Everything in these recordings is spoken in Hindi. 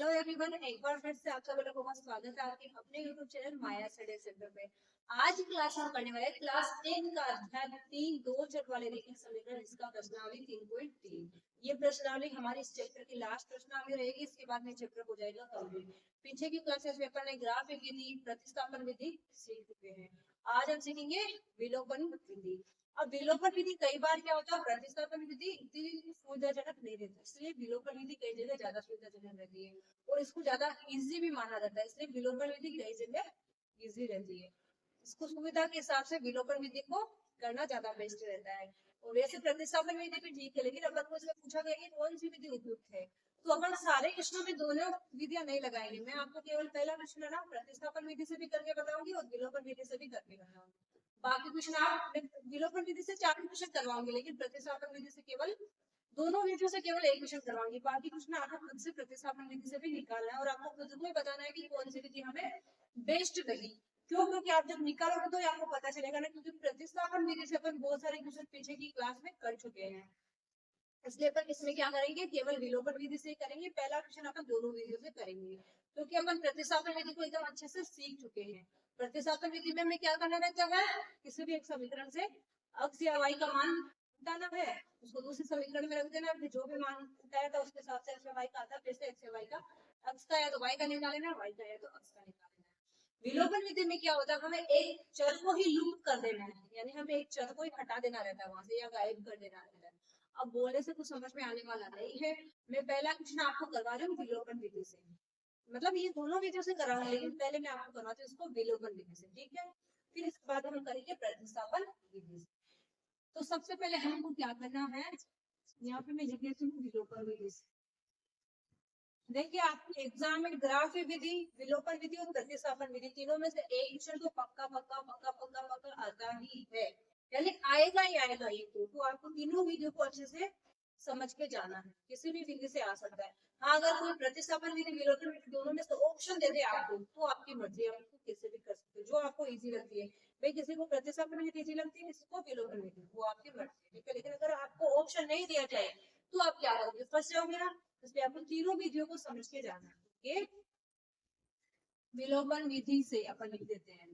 हेलो एवरीवन, एक बार फिर से आप सभी लोगों का स्वागत है आपके अपने यूट्यूब चैनल माया स्टडी सेंटर पे। आज क्लास हम करने वाले क्लास 10 का अध्याय 3 दो चर वाले रेखीय समीकरण, इसका प्रश्नावली 3.3। ये प्रश्नावली हमारी इस चैप्टर की लास्ट प्रश्नावली रहेगी। इसके बाद में चैप्टर हो जाएगा कंप्लीट। पीछे की क्लासेस में अपन ने ग्राफ विधि, प्रतिस्थापन विधि सीख चुके हैं। आज हम सीखेंगे विलोपन विधि। अब विलोपन विधि कई बार क्या होता है, प्रतिस्थापन विधि इतनी सुविधाजनक नहीं रहती, इसलिए विलोपन विधि कई जगह ज्यादा सुविधाजनक रहती है और इसको ज्यादा इजी भी माना जाता है, इसलिए विलोपन विधि कई जगह इजी रहती है। इसको सुविधा के हिसाब से विलोपन विधि को करना ज्यादा बेस्ट रहता है। और वैसे प्रतिस्थापन विधि भी ठीक है, लेकिन अपन को इसमें पूछा गया कि कौन सी विधि उपयुक्त है, तो अपन सारे क्वेश्चनों में दोनों विधियां नहीं लगाएंगे। मैं आपको केवल पहला क्वेश्चन है ना प्रतिस्थापन विधि से भी करके बताऊंगी और विलोपन विधि से भी करके बताऊंगी। बाकी क्वेश्चन आप विलोपन विधि से 4 क्वेश्चन करवाऊंगी, लेकिन प्रतिस्थापन विधि से केवल दोनों विधियों से केवल एक क्वेश्चन करवाऊंगी। बाकी क्वेश्चन आपको खुद से प्रतिस्थापन विधि से भी निकालना है और आपको खुद को ही बताना है कि कौन सी विधि हमें बेस्ट लगी। क्यों? क्योंकि आप जब निकालोगे तो आपको पता चलेगा ना, क्योंकि प्रतिस्थापन विधि से अपन बहुत सारे क्वेश्चन पीछे की क्लास में कर चुके हैं, इसलिए अपन इसमें क्या करेंगे, केवल विलोपन विधि से करेंगे। पहला क्वेश्चन अपन दोनों विधियों से करेंगे, क्योंकि अपन प्रतिस्थापन विधि को एकदम अच्छे से सीख चुके हैं। प्रतिस्थापन विधि में हमें क्या करना रहता है, किसी भी एक समीकरण से x या y का मान बताना है, उसको दूसरे समीकरण में रख देना, फिर जो भी मान बताया था उसके हिसाब से x या y का आता है, फिर से x या y का, x का या तो y का निकाल लेना, y का या तो x का निकाल लेना। विलोपन विधि में क्या होता है, हमें एक चर को ही लूप कर देना है, यानी हमें एक चर को ही हटा देना रहता है वहां से या गायब कर देना रहता है। अब बोलने से कुछ समझ में आने वाला नहीं है। मैं पहला क्वेश्चन आपको करवा रही हूँ विलोपन विधि से, मतलब ये दोनों विधियों से करा रहा हूँ, लेकिन पहले मैं आपको करवाती हूँ इसको विलोपन विधि से, ठीक है। फिर इसके बाद हम करेंगे प्रतिस्थापन विधि से। तो सबसे पहले हमको क्या करना है, यहाँ पे मैं लिख देती हूँ विलोपन विधि से। देखिए आपके एग्जाम में ग्राफ विधि, विलोपन विधि और प्रतिस्थापन विधि तीनों में से एक क्वेश्चन तो पक्का पक्का पक्का पक्का पक्का आता ही है, यानी आएगा ही आएगा ये। तो आपको तीनों विधियों को अच्छे से समझ के जाना है, किसी भी विधि से आ सकता है। हाँ, अगर कोई प्रतिस्थापन विधि विलोपन विधि दोनों में से ऑप्शन दे दे आपको, तो आपकी मर्जी, आपको किसी भी कर सकते हो जो आपको इजी लगती है। भाई किसी को प्रतिस्थापन विधि इजी लगती है, किसी को विलोपन विधि, वो आपकी मर्जी, ठीक है। लेकिन अगर आपको ऑप्शन नहीं दिया जाए तो आप क्या करोगे, फंस जाओगे ना। इसलिए आपको तीनों विधियों को समझ के जाना है। विलोपन विधि से अपन लिख देते हैं,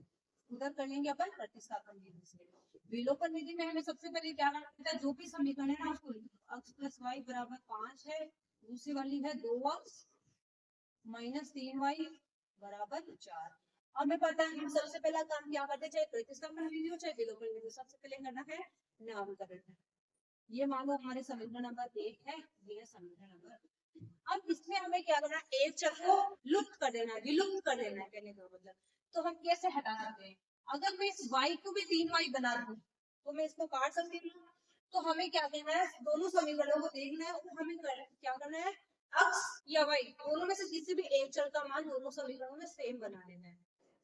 उधर कर लेंगे अपन प्रतिस्थापन विधि से। विलोपन विधि में हमें सबसे पहले क्या करना है, जो भी समीकरण है ना उसको x प्लस वाई बराबर 5 है, दूसरी वाली है 2x माइनस 3y बराबर 4। अब हमें पता है हम सबसे पहला काम क्या करते हैं, चाहे प्रतिस्थापन विधि हो चाहे विलोपन विधि, सबसे पहले करना है नामकरण। ये मान लो हमारे समीकरण नंबर 1 है, ये है समीकरण नंबर। अब इसमें हमें क्या करना है, एक चर को लुप्त कर देना है, विलुप्त कर देना है कहने का मतलब। तो हम कैसे हटा सकते हैं, अगर मैं इस y को भी 3y बना दूं तो मैं इसको काट सकती हूँ। तो हमें क्या करना है, दोनों समीकरणों को देखना है और हमें क्या करना है, x या y दोनों में से किसी भी एक चर का मान दोनों समीकरणों में सेम बना लेना है।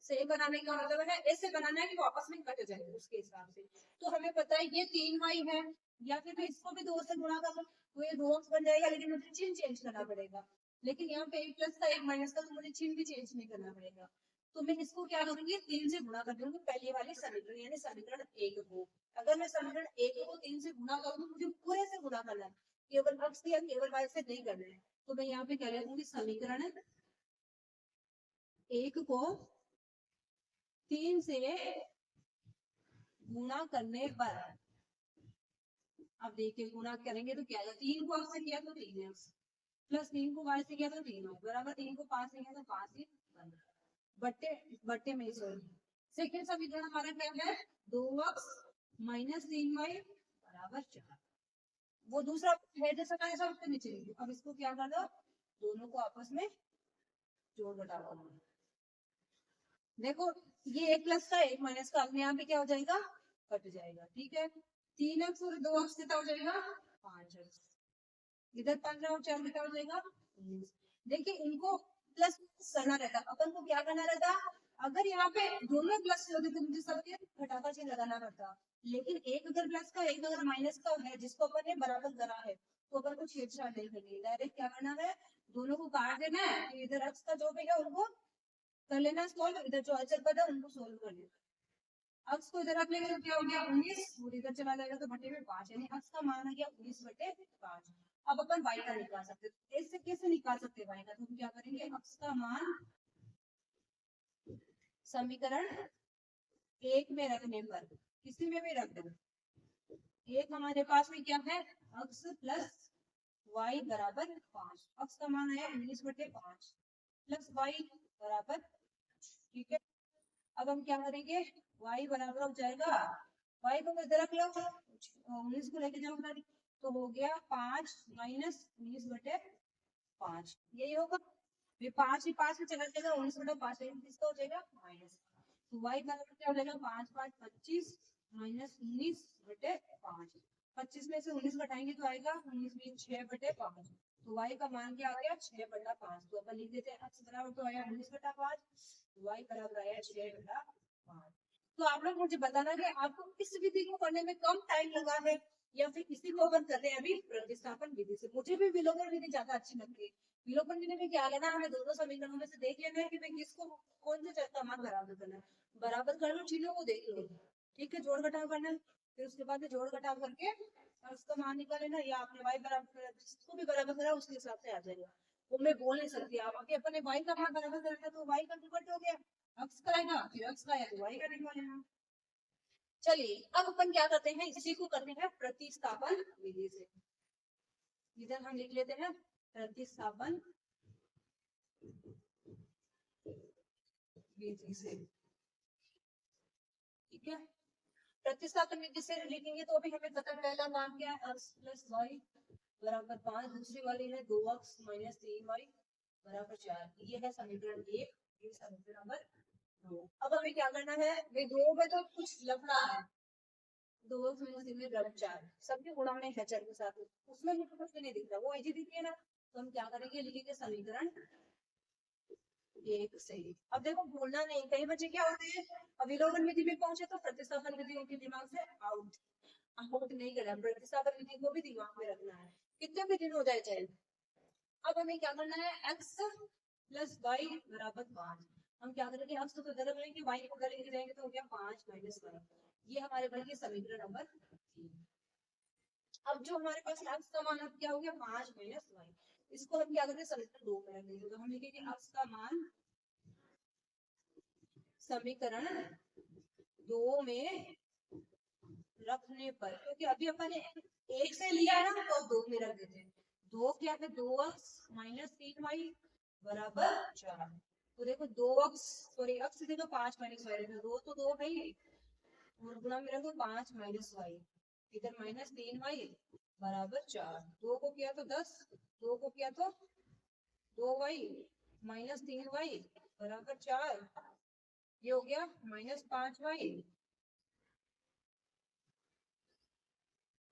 सेम बनाने का मतलब है ऐसे बनाना है कि वो आपस में कट जाए, उसके हिसाब से। तो हमें पता है ये 3y है, या फिर मैं इसको भी 2 से गुणा कर तो ये 2x बन जाएगा, लेकिन मुझे चिन्ह चेंज करना पड़ेगा। लेकिन यहाँ पे एक प्लस का एक माइनस का, तो मुझे चिन्ह भी चेंज नहीं करना पड़ेगा। तो मैं इसको क्या करूंगी, 3 से गुणा कर दूंगी पहले वाले समीकरण यानी समीकरण 1 को। अगर मैं समीकरण 1 को 3 से गुणा करूंगी, मुझे पूरे से गुणा करना है, केवल x या केवल y से नहीं करना है। तो मैं यहाँ पे क्या लिखूंगी, समीकरण 1 को 3 से गुणा करने पर, अब देखिए गुणा करेंगे तो क्या, 3 को x से किया तो 3x प्लस 3 को y से किया तो 3y बराबर 3 को 5 से किया तो 5 ही बट्टे बट्टे में सॉरी। सेकंड समीकरण हमारा क्या है, 2x माइनस 3y बराबर 4। वो दूसरा है जैसा का ऐसा उसके नीचे लिखो। अब इसको क्या कर दो, दोनों को आपस में जोड़ घटा दो। देखो ये एक प्लस का एक माइनस का अपने यहाँ पे क्या हो जाएगा, कट जाएगा, ठीक है। 3x और 2x कितना हो जाएगा, 5x, इधर 15 और 4 कितना हो जाएगा 19। देखिए इनको प्लस करना रहता, अपन को क्या करना रहता, अगर यहाँ पे दोनों प्लस होते तो मुझे सबके घटाकर चिन्ह लगाना पड़ता, लेकिन एक अगर प्लस का एक अगर माइनस का है जिसको अपन ने बराबर करा है, तो अपन को छेड़छाड़ नहीं करनी, डायरेक्ट क्या करना है, दोनों को काट देना है, इधर x का जो भी है उनको कर लेना सोल्व, इधर जो अचर पद है उनको सोल्व कर लेना। x को इधर रख लेंगे तो क्या हो गया 19, और इधर चला जाएगा तो बटे में 5, यानी x का मान आ गया 19/5। अब अपन y का निकाल सकते हैं। इससे कैसे निकाल सकते हैं y का, तो हम क्या करेंगे, x का मान समीकरण 1 में रखने पर, किसी में भी रख दो, एक हमारे पास में क्या है, x प्लस y बराबर 5, x का मान आया 19/5 प्लस y बराबर, ठीक है। अब हम क्या करेंगे, y बराबर हो जाएगा, y को इधर रख लो, 19 को लेके जाओ उधर, तो हो गया 5 माइनस 19/5, यही होगा। ये 5 ही 5 में चला जाएगा, 19/5 किसका हो जाएगा, माइनस। तो y बराबर क्या हो जाएगा, 5 5 25 माइनस 19/5, 25 में से 19 घटाएंगे तो आएगा 19 में 6/5, तो y का मान क्या आ गया, 6/5। तो अपन लिख देते हैं x बराबर तो आया 19/5, y बराबर आया 6/5। तो आप लोग मुझे बताना कि आपको किस विधि को करने में कम टाइम लगा है, या फिर किसी को अपन करते हैं अभी प्रतिस्थापन विधि से। मुझे भी विलोपन विधि ज्यादा अच्छी लगती है। विलोपन विधि में क्या लेना, हमें दोनों समीकरणों में से देख लेना है कि भाई किसको कौन से चर का मान बराबर करना है, बराबर कर लो, चीजों को देख लो, ठीक है, जोड़ घटाव करना है, फिर उसके बाद में जोड़ घटाव करके और उसका मान निकाल लेना, या आपने y बराबर करा, जिसको भी बराबर करा उसके हिसाब से आ जाएगा, वो मैं बोल नहीं सकती। आप अभी अपने y का मान बराबर करेगा तो y का निकट हो गया, x का आएगा, फिर x का आया तो y का निकालेना। चलिए अब अपन क्या करते हैं, इसी को करते हैं प्रतिस्थापन विधि से। इधर हम लिख लेते हैं प्रतिस्थापन विधि से, ठीक है। प्रतिस्थापन विधि से लिखेंगे तो अभी हमें पता, पहला मान क्या है, x प्लस वाई बराबर 5, दूसरी वाली है 2x माइनस 3y बराबर 4, ये है समीकरण 1, ये समीकरण नंबर 2। अब हमें क्या करना है, वे दो में तो कुछ लफड़ा है, 2x माइनस 3 में बराबर 4 सबके गुणा में है चर के साथ, उसमें मुझे कुछ नहीं दिख रहा, वो इजी दिख है ना, तो हम क्या करेंगे, लिखेंगे समीकरण 1 से। अब देखो भूलना नहीं, कई बच्चे क्या होते हैं, अविलोपन विधि में पहुंचे तो प्रतिस्थापन विधि उनके दिमाग से आउट नहीं करना, प्रतिस्थापन विधि को भी दिमाग में रखना है, कितने भी दिन हो जाए चाहे। अब हमें क्या करना है, x प्लस वाई बराबर 5, हम क्या करेंगे, x को इधर रख लेंगे, y को उधर लेके जाएंगे तो हो गया 5 माइनस 1, ये हमारे बन गया समीकरण नंबर 3। अब जो हमारे पास x का मान अब क्या हो गया, 5 माइनस 1, इसको हम क्या करेंगे, समीकरण 2 में रख देंगे, तो हम लिखेंगे x का मान समीकरण 2 में रखने पर, क्योंकि अभी अपन ने 1 से लिया ना तो 2 में रख देते हैं, 2 क्या है, 2x माइनस 3y बराबर 4, तो देखो 2x सॉरी x देखो 5 माइनस y, 2 तो 2 है ही, और गुणा में रखो 5 माइनस y, इधर माइनस 3y बराबर 4, 2 को किया तो 10, 2 को किया तो 2y माइनस 3y बराबर 4, ये हो गया माइनस 5y,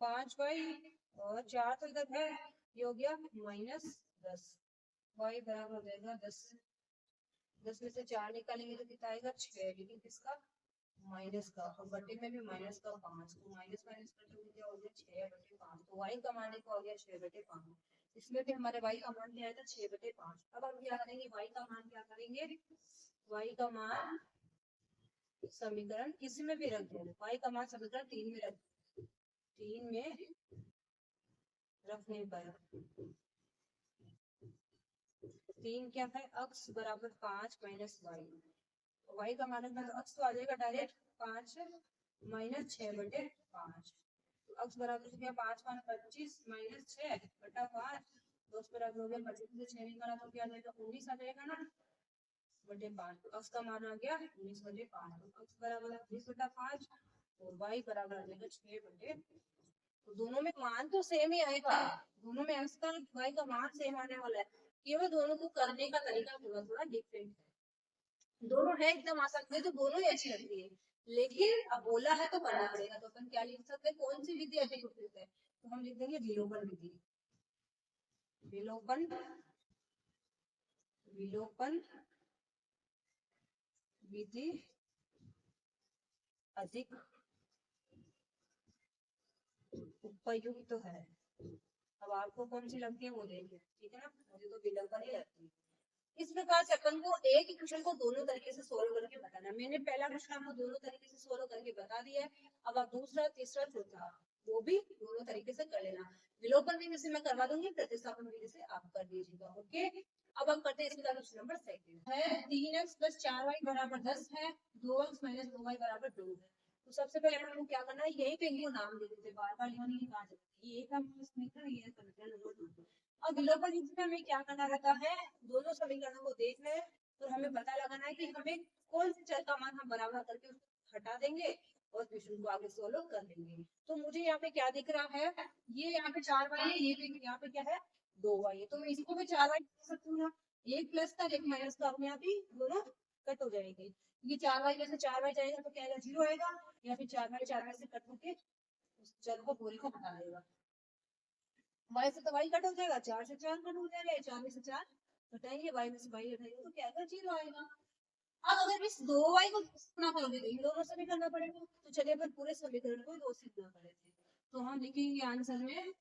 5y और 4 तो इधर है, ये हो गया माइनस 10, y बराबर हो जाएगा 10, 10 में से 4 निकालेंगे तो कितना आएगा 6, लेकिन किसका, माइनस का, और बटे में भी माइनस का 5, तो माइनस माइनस करते हुए क्या हो गया 6/5, तो y का मान क्या हो गया 6/5, इसमें भी हमारे y का मान क्या आया था 6/5। अब हम क्या करेंगे, y का मान क्या करेंगे, y का मान समीकरण किसी में भी रख देंगे, y का मान समीकरण 3 में रख, 3 में रखने पर 3 क्या है, x बराबर 5 माइनस y का मान रखना तो x तो आ जाएगा डायरेक्ट 5 माइनस 6/5, तो x बराबर क्या, 5 5 25 माइनस 6/5, तो उस बराबर हो गया 25 से 6 निकाला तो क्या आ जाएगा 19 आ जाएगा ना बटे 5, तो x का मान आ गया 19/5, तो x बराबर 19/5 और y बराबर आ जाएगा 6/, तो दोनों में मान तो सेम ही आएगा, दोनों में x का y का मान सेम आने वाला है, केवल दोनों को करने का तरीका थोड़ा थोड़ा डिफरेंट है, दोनों है एकदम आसान है तो दोनों ही अच्छी लगती है, लेकिन अब बोला है तो करना पड़ेगा, तो अपन क्या लिख सकते हैं, कौन सी विधि अधिक उपयुक्त है, तो हम लिख देंगे विलोपन विधि, विलोपन विलोपन विधि अधिक उपयुक्त है। अब आपको कौन सी लगती है वो देखिए, ठीक है ना, मुझे तो विलोपन ही लगती है। इस प्रकार से अपन को एक ही क्वेश्चन को दोनों तरीके से सोल्व करके बताना है, मैंने पहला क्वेश्चन आपको दोनों तरीके से सोल्व करके बता दिया है, अब आप दूसरा तीसरा चौथा वो भी दोनों तरीके से कर लेना। विलोपन विधि से मैं करवा दूंगी, प्रतिस्थापन विधि से आप कर दीजिएगा। ओके, अब हम करते हैं इसका क्वेश्चन नंबर सेकंड है 3x + 4y बराबर 10 है, 2x - 2y बराबर 2 है। तो सबसे पहले हम लोग क्या करना है, यही पे इनको नाम दे देते, बार बार लिखने की बात है। ये एक हम समीकरण, ये समीकरण नंबर 2। अब विलोपन विधि में हमें क्या करना रहता है, दोनों समीकरणों को देखना है और हमें पता लगाना है कि हमें कौन से चर का मान हम बराबर करके उसको हटा देंगे और क्वेश्चन को आगे सोल्व कर लेंगे। तो मुझे यहाँ पे क्या दिख रहा है, ये यहाँ पे 4y है, ये भी यहाँ पे क्या है 2y है, तो मैं इसको भी 4y लिख सकती हूँ ना। एक प्लस का एक माइनस का अपने आप ही दोनों कट हो जाएंगे। ये 4y में से 4y जाएगा तो क्या आएगा, 0 आएगा, या फिर 4y से कट होके उस चर को पूरे को हटा देगा। y से तो y कट हो जाएगा, 4 से 4 कट हो जाएगा, 4 में से 4 हटाएंगे, y में से y हटाएंगे तो क्या आएगा, 0 आएगा। अब अगर इस 2y को गुणा करोगे तो इन दोनों से भी करना पड़ेगा, तो चलिए अपन पूरे समीकरण को 2 से गुणा करेंगे। तो हम लिखेंगे आंसर में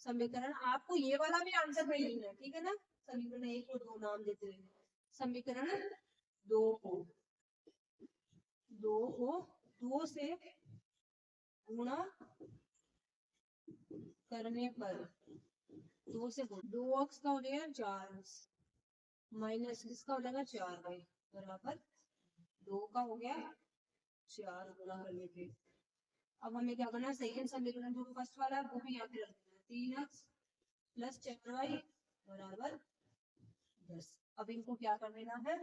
समीकरण, आपको ये वाला भी आंसर में लिखना है, ठीक है ना। समीकरण 1 को 2 नाम देते हैं, समीकरण 2 को 2 से गुणा करने पर 2 से 2x का हो जाएगा 4 माइनस इसका हो जाएगा 4y बराबर 2 का हो गया 4 गुणा करने पे। अब हमें क्या करना है, सेकंड समीकरण जो फर्स्ट वाला है वो भी यहाँ पे रख देना, 3x + 4y बराबर 10। अब इनको क्या कर देना है,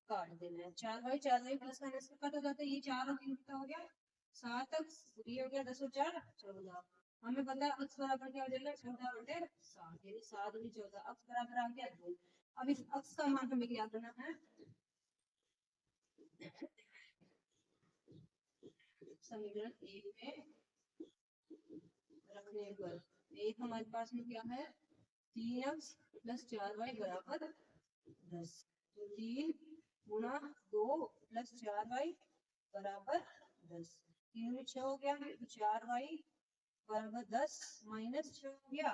काट देना है। 4y प्लस माइनस कट हो जाता है, ये 4 और 3 कितना हो गया 7x, ये हो गया 10 और 4 14। हमें पता है x बराबर क्या हो जाएगा 14/7, यानी 7 दूनी 14, x बराबर आ गया 2। अब इस x का मान हमें क्या करना है, समीकरण 1 में रखने पर एक हमारे पास में क्या है 3x + 4y बराबर 10, तो 3 गुणा 2 + 4y बराबर 10, 3 में 6 हो गया, तो 4y बराबर 10 माइनस 6 हो गया,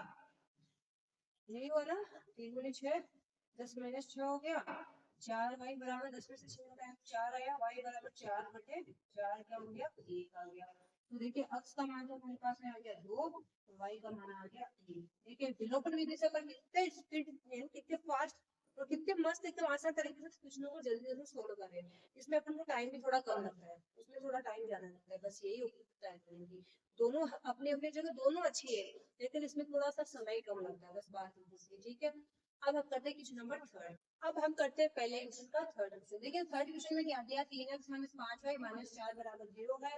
यही हुआ ना, 3 गुणे 6 10 माइनस 6 हो गया, 4y बराबर 10 में से 6 घटाया 4 आया, y बराबर 4 बटे 4 क्या हो गया 1 आ गया। तो देखिए x का मान तो हमारे पास में आ गया 2, y का मान आ गया 1। देखिए विलोपन विधि से अपन कितने स्पीड कितने फास्ट और कितने मस्त एकदम आसान तरीके से क्वेश्चनों को जल्दी जल्दी सोल्व कर रहे हैं। इसमें अपन को टाइम भी थोड़ा कम लगता है, उसमें थोड़ा टाइम ज्यादा लगता है, बस यही होता है कि दोनों अपने अपने जगह दोनों अच्छी है, लेकिन इसमें थोड़ा सा समय कम लगता है, बस बात है, ठीक है। अब हम करते हैं क्वेश्चन नंबर 3। अब हम करते हैं पहले क्वेश्चन का थर्ड क्वेश्चन। देखिए थर्ड क्वेश्चन में क्या दिया, 3x - 5y - 4 बराबर 0 है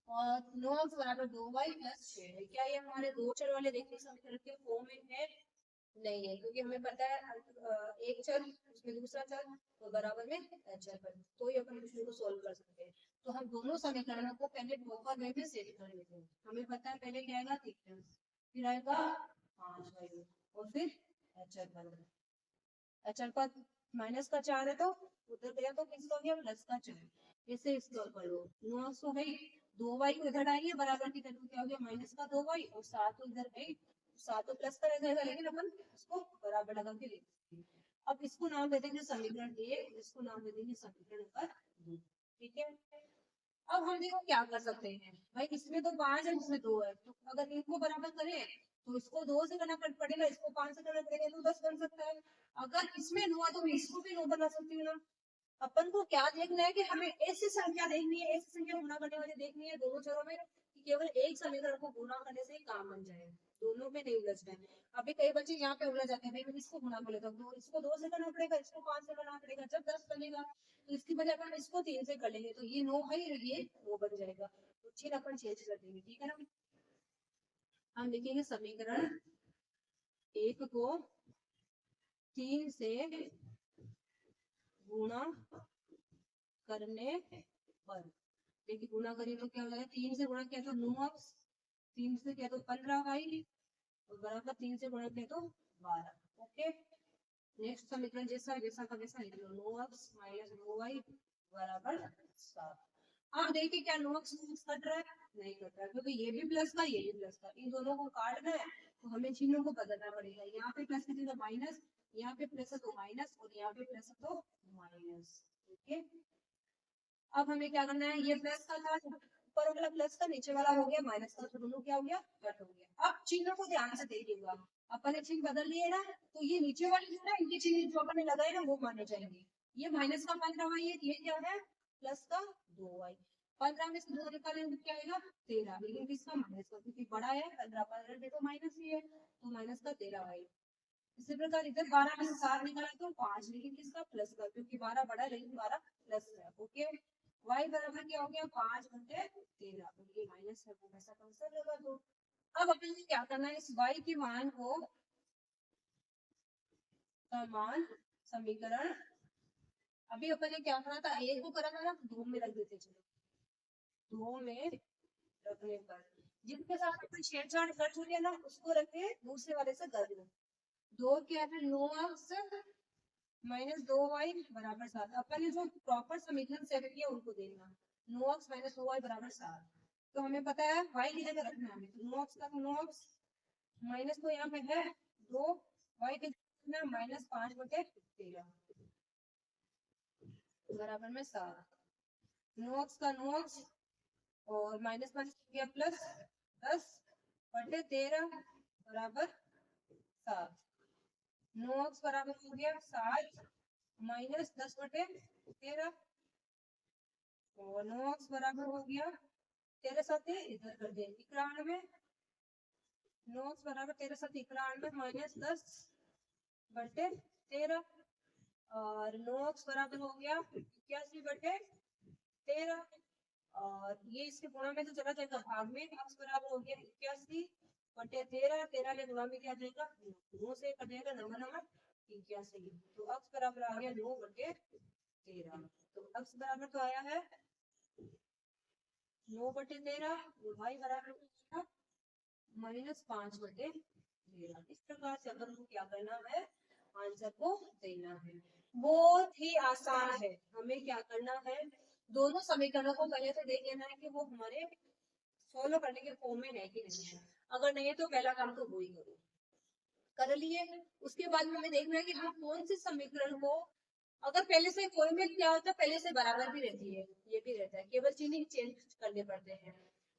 और 9x बराबर 2y + 6 है। क्या ये हमारे दो चर वाले देखिए समीकरण के फॉर्म में है, नहीं है, क्योंकि हमें पता है एक चर उसमें दूसरा चर तो बराबर में चर पर, तो ही अपन क्वेश्चन को सोल्व कर सकते हैं। तो हम दोनों समीकरणों को पहले प्रॉपर वे में सेट कर लेते हैं। हमें पता है पहले क्या आएगा 3x, फिर आएगा 5y और फिर चर पर, अचर पर माइनस का 4 है तो उधर गया तो किसका हो गया प्लस का 4, इसे स्टोर कर लो। 9 सो है 2y को इधर आएंगे बराबर की तरफ, क्या हो गया माइनस का 2y और 7 तो इधर है, 7 तो प्लस का रह जाएगा, लेकिन अपन इसको बराबर लगा के लिखते हैं। अब इसको नाम दे देंगे समीकरण 1, इसको नाम दे देंगे समीकरण नंबर 2, ठीक है। अब हम देखो क्या कर सकते हैं, भाई इसमें तो 5 है इसमें 2 है, तो अगर इनको बराबर करें तो इसको 2 से करना पड़ेगा, इसको 5 से करना पड़ेगा, तो 10 बन सकता है। अगर इसमें 9 है तो मैं इसको भी 9 बना सकती हूँ ना। अपन को क्या देखना है कि हमें ऐसी संख्या देखनी है, ऐसी संख्या गुणा करने वाली देखनी है दोनों चरों में कि केवल एक समीकरण को गुणा करने से ही काम बन जाए, दोनों में नहीं उलझना है। अभी कई बच्चे यहाँ पे उलझ जाते हैं, भाई मैं इसको गुणा कर लेता हूँ, इसको 2 से करना पड़ेगा, इसको 5 से करना पड़ेगा, जब 10 बनेगा तो इसकी वजह अपन इसको 3 से कर लेंगे, तो ये 9 है ये 9 बन जाएगा, तो चिन्ह अपन चेंज कर देंगे, ठीक है ना। हम लिखेंगे समीकरण 1 को 3 से गुणा करने पर, देखिए गुणा करिए तो क्या हो जाएगा, 3 से गुणा किया तो 9x, 3 से किया तो 15y और बराबर 3 से गुणा किया तो 12। ओके, नेक्स्ट समीकरण जैसा जैसा का वैसा लिख लो, 9x - 2y बराबर 7। अब देखिए क्या 9x कट रहा है, नहीं कट रहा है, क्योंकि ये भी प्लस का ये भी प्लस का, इन दोनों को काटना है तो हमें चिन्हों को बदलना पड़ेगा। यहाँ पे प्लस की जगह माइनस, यहाँ पे प्लस है तो माइनस और यहाँ पे प्लस है तो माइनस, ओके। अब हमें क्या करना है, ये प्लस का था ऊपर वाला प्लस का, नीचे वाला हो गया माइनस का, तो दोनों क्या हो गया, कट हो गया। अब चिन्हों को ध्यान से देखिएगा, अपन ने चिन्ह बदल लिए ना, तो ये नीचे वाले जो है इनके चिन्ह जो अपन ने लगाए ना वो माने जाएंगे। ये माइनस का 15y है, ये क्या है प्लस का 2y। 15 में से 2 निकालेंगे तो क्या आएगा 13, लेकिन किसका माइनस का, क्योंकि बड़ा है 15, 15 देखो माइनस ही है तो माइनस का 13y। इसी प्रकार इधर 12 में से 7 निकाला तो 5, लेकिन किसका प्लस का, क्योंकि 12 बड़ा है लेकिन 12 प्लस है। ओके, y बराबर क्या हो गया 5 घंटे 13, तो ये माइनस है वो वैसा आंसर लगा दो। अब अपन को क्या करना है, इस y के मान को समान समीकरण, अभी अपन ने क्या करा था, एक को करा था ना, दो में रख देते, चलो दो में रखने पर जिसके साथ अपन छेड़छाड़ कर चुके हैं ना उसको रखे दूसरे वाले से कर दो। दो क्या है 9x माइनस 2y बराबर 7। अपन ने जो प्रॉपर समीकरण सेट किया उनको देखना, 9x माइनस 2y बराबर 7। तो हमें पता है y की जगह रखना है हमें, तो 9x का 9x माइनस तो यहाँ पे है 2, y की जगह माइनस 5 बटे 13 बराबर में 7। 9x का 9x और माइनस माइनस किया प्लस 10 बटे 13 बराबर 7। 9x बराबर हो गया 7 माइनस 10 बटे 13 और 9x बराबर हो गया 13 7 इधर कर दे 91। 9x बराबर 13 7 91 माइनस 10 बटे 13 और 9x बराबर हो गया 81 बटे 13 और ये इसके गुणा में तो चला जाएगा भाग में, x बराबर हो गया 81 बटे 13, 13 के गुणा में क्या जाएगा 9 से कट जाएगा, नंबर नंबर 81, तो x बराबर आ गया 9 बटे 13। तो x बराबर तो आया है 9 बटे 13 और y बराबर माइनस 5 बटे 13। इस प्रकार से अपन को क्या करना है, आंसर को देना है। बहुत ही आसान है, हमें क्या करना है, दोनों समीकरणों को पहले से देख लेना है कि वो हमारे सॉल्व करने के फॉर्म में है कि नहीं है। अगर नहीं है तो पहला काम तो वो ही करो, कर लिए। उसके बाद हमें देखना है कि हम कौन से समीकरण को, अगर पहले से कोई में क्या होता है पहले से बराबर भी रहती है, ये भी रहता है, केवल चिन्ह चेंज करने पड़ते हैं।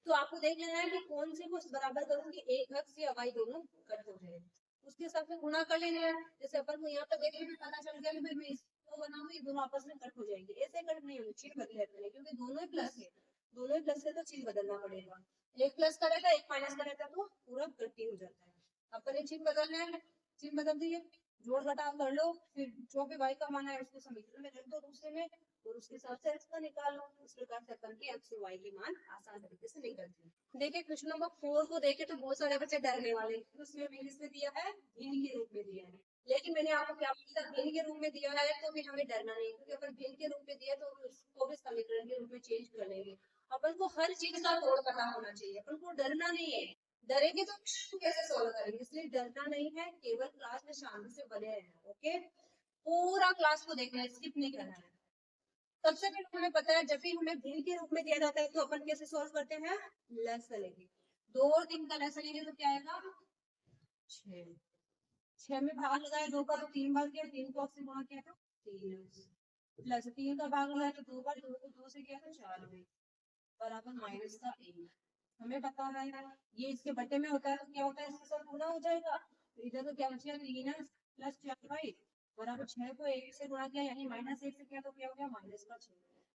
तो आपको देख लेना है कि कौन से को बराबर करूंगी, एक x या y दोनों कट हो जाए, उसके हिसाब से गुणा कर लेना है। जैसे अपन को यहाँ पर देखने में पता चल गया कि भाई मैं इसको बनाऊं ये दोनों आपस में कट हो जाएंगे, ऐसे कट नहीं होंगे, चिन्ह बदले रहते हैं क्योंकि दोनों ही प्लस है, दोनों ही प्लस है तो चिन्ह बदलना पड़ेगा। एक प्लस का रहता है एक माइनस का रहता है तो पूरा कट ही हो जाता है। अपन ने चिन्ह बदलना है, चिन्ह बदल दिए, जोड़ घटाव कर लो, फिर जो भी y का मान है उसको समीकरण में रख दो दूसरे में और उसके साथ से x का निकाल लो। इस प्रकार से अपन के x और y के मान आसान तरीके से निकलते हैं। देखिए क्वेश्चन नंबर 4 को देखे तो बहुत सारे बच्चे डरने वाले, उसमें इंग्लिश में दिया है भिन्न के रूप में दिया है, लेकिन मैंने आपको क्या बोला भिन्न के रूप में दिया है तो भी हमें डरना नहीं, क्योंकि अपन भिन्न के रूप में दिया तो उसको भी समीकरण के रूप में चेंज कर लेंगे। अपन को हर चीज का कोड पता होना चाहिए, अपन को डरना नहीं है, डरेंगे तो कैसे सॉल्व करेंगे, इसलिए डरना नहीं है, केवल क्लास में शांति से बने रहना। ओके, पूरा क्लास को देखना है, स्किप नहीं करना है। सबसे पहले हमें पता है जब भी हमें भिन्न के रूप में दिया जाता है तो अपन कैसे सॉल्व करते हैं, लेस लेंगे, 2 और 3 का लेस लेंगे तो क्या आएगा 6, 6 में भाग लगाया 2 का तो 3 भाग गया, 3 को से गुणा किया तो 3 प्लस 3 का भाग लगाया तो 2 बार, 2 को 2 से किया तो 4 बराबर माइनस का 1। हमें पता है ये इसके बटे में होता है तो क्या होता है इसके साथ गुणा हो जाएगा, तो इधर तो क्या बचेगा 3 प्लस 4y बराबर 6 को 1 से गुणा किया यानी माइनस 1 से किया तो क्या हो गया माइनस का 6।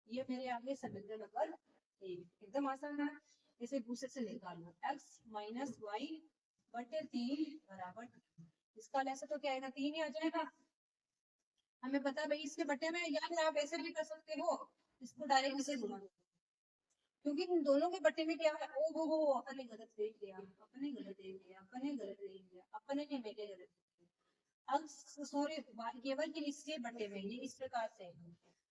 ये मेरे आगे समीकरण नंबर 1, एकदम आसान है, इसे दूसरे से निकालना x माइनस वाई बटे 3 बराबर 3। इसका लेसा तो क्या आएगा 3 ही आ जाएगा। हमें पता है भाई इसके बटे में, या फिर आप ऐसे भी कर सकते हो, इसको डायरेक्ट इसे गुणा, क्योंकि इन दोनों के बटे में क्या है, ओ हो अपने गलत देख लिया, अपने गलत देख लिया, अपने गलत देख लिया, अपने ने मेरे गलत, अब सॉरी केवल के इसके बटे में ये इस प्रकार से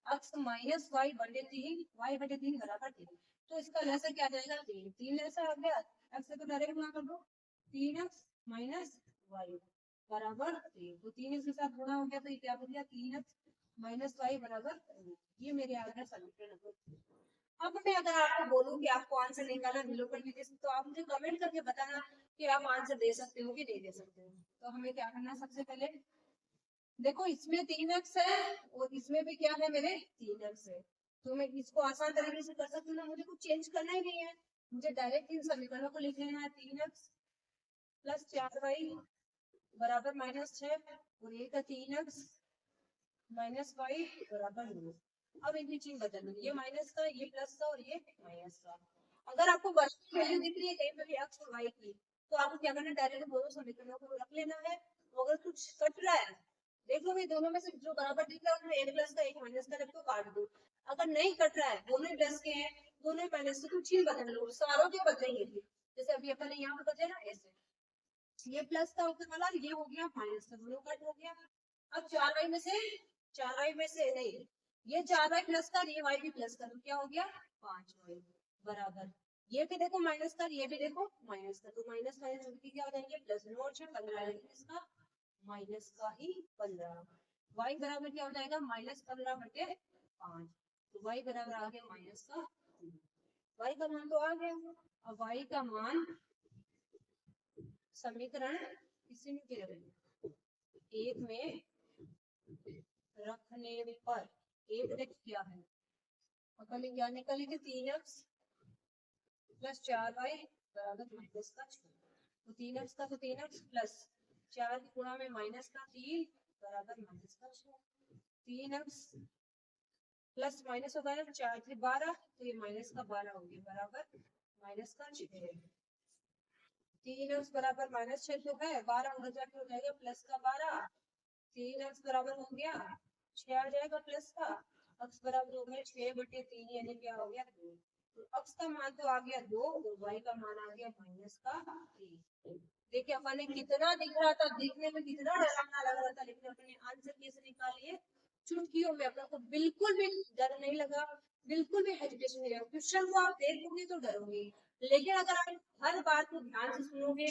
x माइनस वाई बटे 3, y बटे 3 बराबर 3, तो इसका लेसा क्या जाएगा 3, 3 लेसा आ गया, x से तो डायरेक्ट गुणा कर दो, 3x माइनस वाई बराबर 3, तो 3 के साथ गुणा हो गया तो ये क्या बन गया 3x माइनस वाई बराबर 3। ये मेरे आ गया समीकरण नंबर। अब मैं अगर आपको बोलूं कि आपको आंसर निकालना निलोपन विधि से, तो आप मुझे कमेंट करके बताना कि आप आंसर दे सकते हो कि नहीं दे सकते हो। तो हमें क्या करना है, सबसे पहले देखो इसमें 3x है और इसमें भी क्या है मेरे 3x है, तो मैं इसको आसान तरीके से कर सकती हूँ ना, मुझे कुछ चेंज करना ही नहीं है, मुझे डायरेक्ट इन समीकरणों को लिख लेना है। 3x प्लस 4y बराबर -6 और ये का 3x माइनस वाई बराबर 9। अब इनकी चीज बदल ये माइनस का, ये प्लस का और ये माइनस का। अगर आपको वैल्यू दिख रही है कहीं पर भी x और y की, तो आपको क्या करना है, डायरेक्ट दोनों समीकरणों को रख लेना है। अगर कुछ कट रहा है, देख लो भाई दोनों में से जो बराबर दिख रहा है उसमें एक प्लस का एक माइनस का रख दो, काट दो। अगर नहीं कट रहा है, दोनों प्लस के हैं, दोनों माइनस के, कुछ चीज बदल लो, सारों के बदलेंगे। जैसे अभी अपन ने यहाँ पे बदले ना ऐसे, ये प्लस का ऊपर वाला ये हो गया माइनस का, दोनों कट हो गया। अब 4y में से नहीं, ये 4y प्लस का, ये y भी प्लस का, तो क्या हो गया 5y बराबर, ये भी देखो माइनस का, ये भी देखो माइनस का, तो माइनस माइनस मिलके क्या हो जाएंगे प्लस। नोट से 15, लेकिन इसका माइनस का ही 15। y बराबर क्या हो जाएगा -15/5, तो y बराबर आ गया माइनस का, y का मान तो आ गया। अब y का मान समीकरण किसी में एक में रखने पर एक देख क्या है, अपन ने क्या निकालेंगे 3x प्लस 4y बराबर माइनस का 6। तो 3x का तो 3x प्लस 4 गुणा में माइनस का 3 बराबर माइनस का 6। 3x प्लस माइनस होगा ना, 4 से 12, तो ये माइनस का 12 हो गया बराबर माइनस का 6। 3x बराबर -6 तो है, 12 उधर जाके हो जाएगा प्लस का 12। 3x बराबर हो गया 6 आ जाएगा प्लस का, x बराबर हो गया 6/3, यानी क्या हो गया 2। तो x का मान तो आ गया 2 और y का मान आ गया माइनस का 3। देखिए अपन ने कितना दिख रहा था, दिखने में कितना डरावना लग रहा था, लेकिन अपने आंसर कैसे निकालिए चुटकियों में। अपने को बिल्कुल भी डर नहीं लगा, बिल्कुल भी हेजिटेशन नहीं लगा। क्वेश्चन को आप देखोगे तो डरोगे, लेकिन अगर आप हर बात को ध्यान से सुनोगे,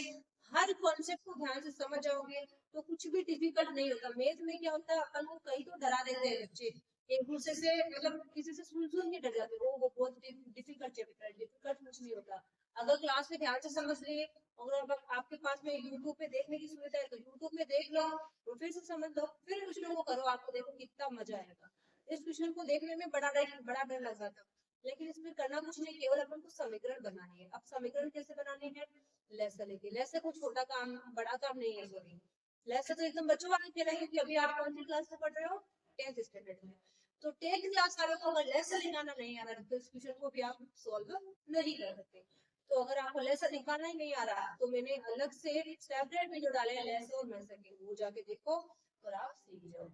हर कॉन्सेप्ट को ध्यान से समझ जाओगे, तो कुछ भी डिफिकल्ट नहीं होता। मैथ में क्या होता है, अपन को कहीं तो डरा देते हैं बच्चे, एक दूसरे से मतलब किसी से सुन के डर जाते हैं, वो बहुत डिफिकल्ट चैप्टर है। डिफिकल्ट कुछ नहीं होता, अगर क्लास में ध्यान से समझ लिए। अगर आपके पास में यूट्यूब पे देखने की सुविधा है तो यूट्यूब में देख लो, तो फिर से समझ लो, फिर क्वेश्चन को करो, आपको देखो कितना मजा आएगा। इस क्वेश्चन को देखने में बड़ा डर लग रहा था, लेकिन इसमें करना कुछ नहीं, केवल अपन को समीकरण बनानी है। अब समीकरण कैसे बनानी है, लेसे लेके, लेसे को छोटा काम बड़ा काम नहीं है, सॉरी लेसे तो एकदम बच्चों वाले खेल है, क्योंकि अभी आप कौन सी क्लास में पढ़ रहे हो, 10th स्टैंडर्ड में। तो 10th क्लास वालों को अगर लेसन निकालना नहीं आ रहा तो इस क्वेश्चन को भी आप सॉल्व नहीं कर सकते। तो अगर आपको लेसन निकालना ही नहीं आ रहा, तो मैंने अलग से सेपरेट वीडियो डाले हैं लेसन और मैथ्स के, वो जाके देखो और आप सीख जाओ,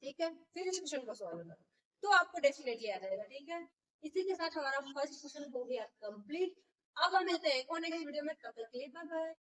ठीक है। फिर इस क्वेश्चन को सॉल्व करो तो आपको डेफिनेटली आ जाएगा, ठीक है। इसी के साथ हमारा फर्स्ट क्वेश्चन हो गया कंप्लीट। अब हम मिलते हैं नेक्स्ट वीडियो में, तब तक के लिए बाय बाय।